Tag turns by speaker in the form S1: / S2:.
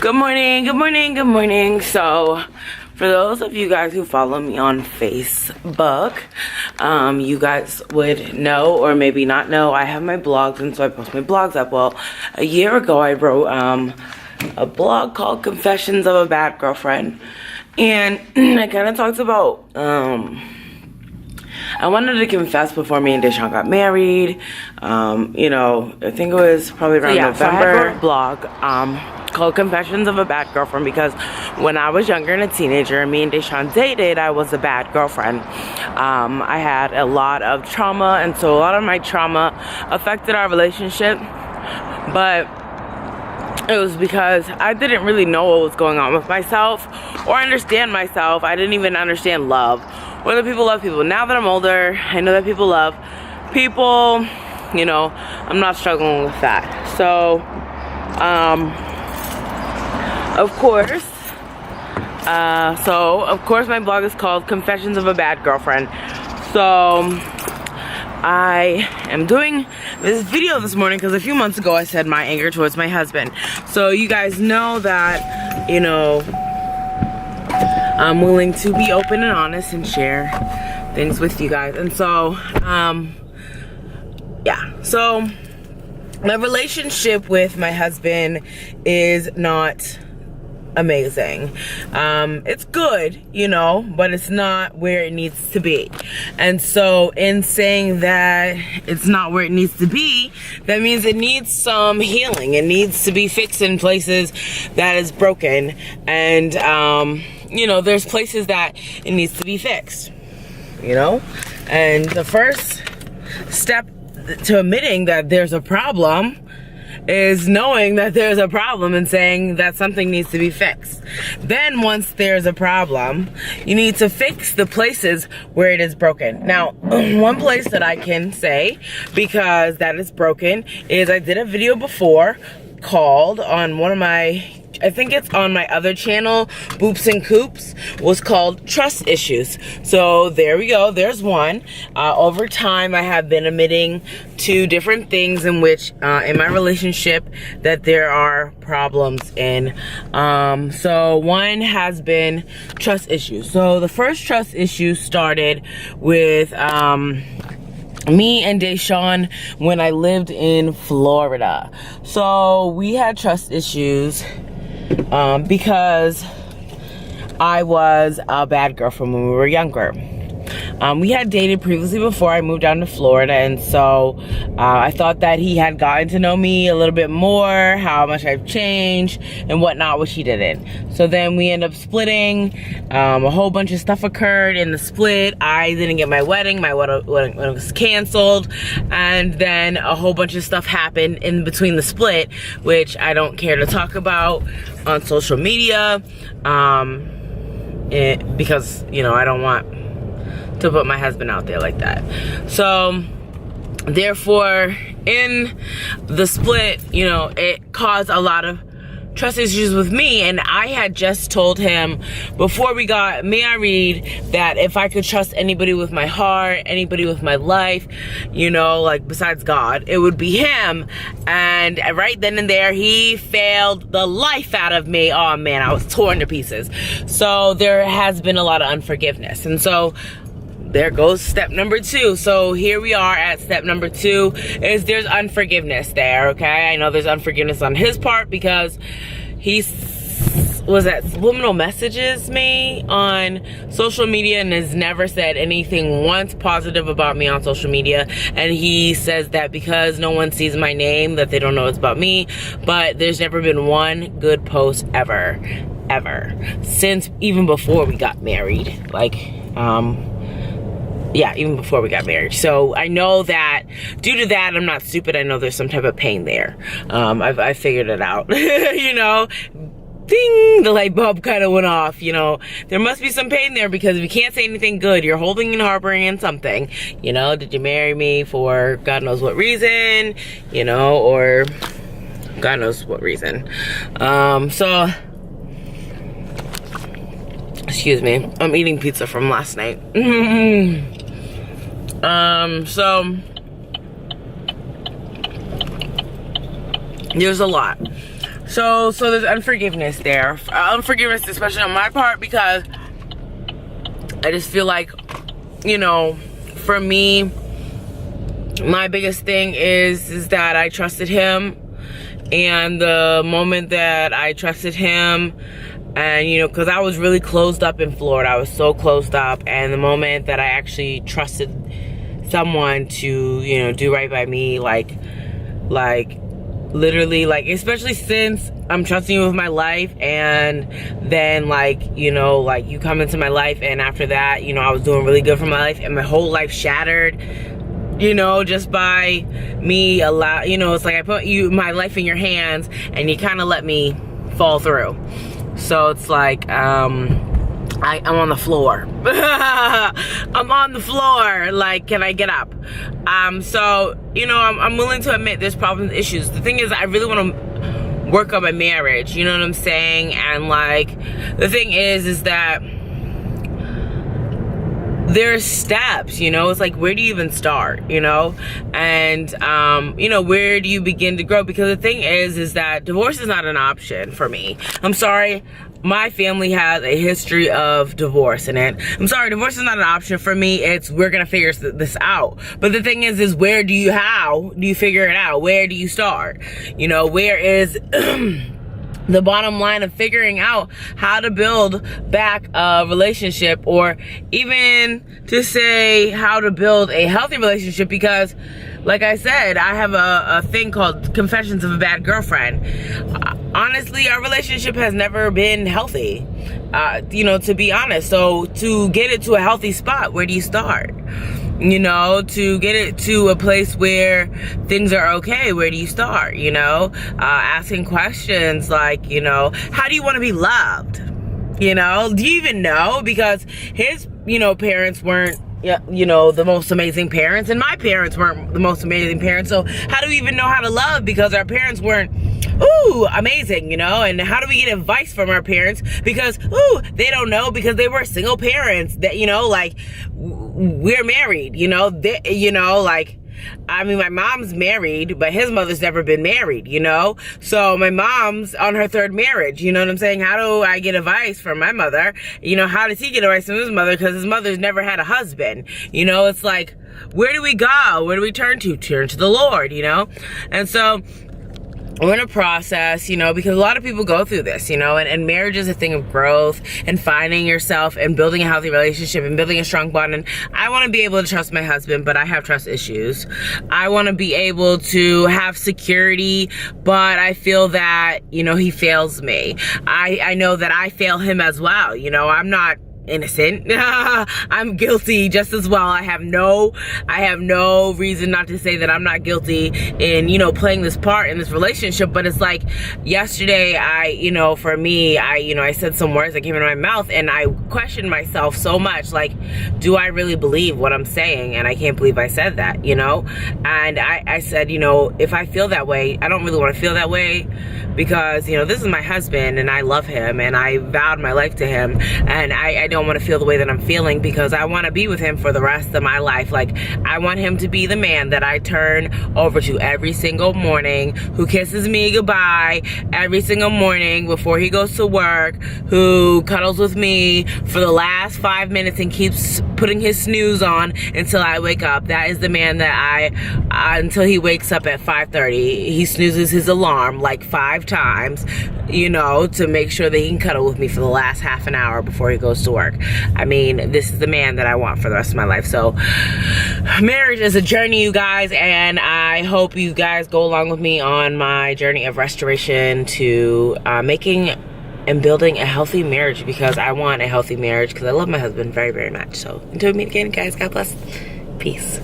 S1: Good morning, good morning, good morning. So, for those of you guys who follow me on Facebook, you guys would know or maybe not know I have my blogs, and so I post my blogs up. Well, a year ago I wrote a blog called Confessions of a Bad Girlfriend, and I kind of talked about I wanted to confess before me and Deshaun got married. You know, I think it was probably around November. So I wrote a blog called Confessions of a Bad Girlfriend because when I was younger and a teenager and me and Deshaun dated, I was a bad girlfriend. I had a lot of trauma, and so a lot of my trauma affected our relationship, but it was because I didn't really know what was going on with myself or understand myself. I didn't even understand love. Whether people love people. Now that I'm older, I know that people love people. You know, I'm not struggling with that. So, of course my blog is called Confessions of a Bad Girlfriend. So, I am doing this video this morning because a few months ago I said my anger towards my husband. So you guys know that, you know, I'm willing to be open and honest and share things with you guys. And so, yeah. So, my relationship with my husband is not amazing. It's good, you know, but it's not where it needs to be. And so in saying that it's not where it needs to be, that means it needs some healing. It needs to be fixed in places that is broken. And, you know, there's places that it needs to be fixed, you know? And the first step to admitting that there's a problem is knowing that there's a problem and saying that something needs to be fixed. Then once there's a problem, you need to fix the places where it is broken. Now, one place that I can say, because that is broken, is I did a video before called on one of my, I think it's on my other channel, Boops and Coops, was called Trust Issues. So there we go, there's one. Over time, I have been admitting to different things in which, in my relationship, that there are problems in. So one has been trust issues. So the first trust issue started with, me and Deshaun when I lived in Florida. So we had trust issues because I was a bad girlfriend when we were younger. We had dated previously before I moved down to Florida, and so I thought that he had gotten to know me a little bit more, how much I've changed and whatnot, which he didn't. So then we ended up splitting. A whole bunch of stuff occurred in the split. I didn't get my wedding. My wedding was canceled, and then a whole bunch of stuff happened in between the split, which I don't care to talk about on social media, because, you know, I don't want to put my husband out there like that. So therefore, in the split, you know, it caused a lot of trust issues with me, and I had just told him before we got married that if I could trust anybody with my heart, anybody with my life, you know, like besides God, it would be him. And right then and there, he failed the life out of me. Oh man, I was torn to pieces. So there has been a lot of unforgiveness, and so there goes step number 2. So here we are at step number 2, is there's unforgiveness there, okay? I know there's unforgiveness on his part because he was at subliminal messages me on social media and has never said anything once positive about me on social media. And he says that because no one sees my name, that they don't know it's about me. But there's never been one good post ever, since even before we got married. Like, yeah, even before we got married. So I know that due to that, I'm not stupid. I know there's some type of pain there. I figured it out. You know, ding, the light bulb kind of went off. You know, there must be some pain there, because if you can't say anything good, you're holding and harboring in something. You know, did you marry me for God knows what reason? You know, or God knows what reason. So, excuse me, I'm eating pizza from last night. So there's a lot. So there's unforgiveness there. Unforgiveness, especially on my part, because I just feel like, you know, for me, my biggest thing is that I trusted him. And the moment that I trusted him, and, you know, because I was really closed up in Florida. I was so closed up. And the moment that I actually trusted someone to, you know, do right by me, like literally, like, especially since I'm trusting you with my life, and then, like, you know, like, you come into my life, and after that, you know, I was doing really good for my life, and my whole life shattered, you know, just by me you know, it's like I put my life in your hands, and you kind of let me fall through. So it's like, I'm on the floor. I'm on the floor. Like, can I get up? So, you know, I'm willing to admit there's problems, issues. The thing is, I really want to work on my marriage. You know what I'm saying? And, like, the thing is that there's steps, you know. It's like, where do you even start, you know? And, you know, where do you begin to grow? Because the thing is that divorce is not an option for me. I'm sorry. My family has a history of divorce in it. I'm sorry, divorce is not an option for me. It's, we're gonna figure this out. But the thing is how do you figure it out? Where do you start? You know, where is the bottom line of figuring out how to build back a relationship, or even to say how to build a healthy relationship? Because, like I said, I have a thing called Confessions of a Bad Girlfriend. Honestly, our relationship has never been healthy, you know, to be honest. So to get it to a healthy spot, where do you start? You know, to get it to a place where things are okay, where do you start? You know, asking questions like, you know, how do you want to be loved? You know, do you even know? Because his, you know, parents weren't, you know, the most amazing parents, and my parents weren't the most amazing parents. So how do we even know how to love? Because our parents weren't, ooh, amazing, you know? And how do we get advice from our parents? Because, ooh, they don't know, because they were single parents that, you know, like, we're married, you know? You know, like, I mean, my mom's married, but his mother's never been married, you know? So my mom's on her third marriage, you know what I'm saying? How do I get advice from my mother? You know, how does he get advice from his mother? Because his mother's never had a husband. You know, it's like, where do we go? Where do we turn to? Turn to the Lord, you know? And so we're in a process, you know, because a lot of people go through this, you know, and marriage is a thing of growth and finding yourself and building a healthy relationship and building a strong bond. And I want to be able to trust my husband, but I have trust issues. I want to be able to have security, but I feel that, you know, he fails me. I know that I fail him as well. You know, I'm not innocent. I'm guilty just as well. I have no reason not to say that I'm not guilty in, you know, playing this part in this relationship. But it's like, yesterday, you know, for me, I said some words that came into my mouth, and I questioned myself so much, like, do I really believe what I'm saying? And I can't believe I said that, you know? And I said, you know, if I feel that way, I don't really want to feel that way, because, you know, this is my husband, and I love him, and I vowed my life to him, and I don't want to feel the way that I'm feeling, because I want to be with him for the rest of my life. Like, I want him to be the man that I turn over to every single morning, who kisses me goodbye every single morning before he goes to work, who cuddles with me for the last 5 minutes and keeps putting his snooze on until I wake up. That is the man that until he wakes up at 5:30. He snoozes his alarm like 5 times, you know, to make sure that he can cuddle with me for the last half an hour before he goes to work. I mean, this is the man that I want for the rest of my life. So marriage is a journey, you guys, and I hope you guys go along with me on my journey of restoration to making and building a healthy marriage, because I want a healthy marriage, because I love my husband very, very much. So until we meet again, guys, God bless. Peace.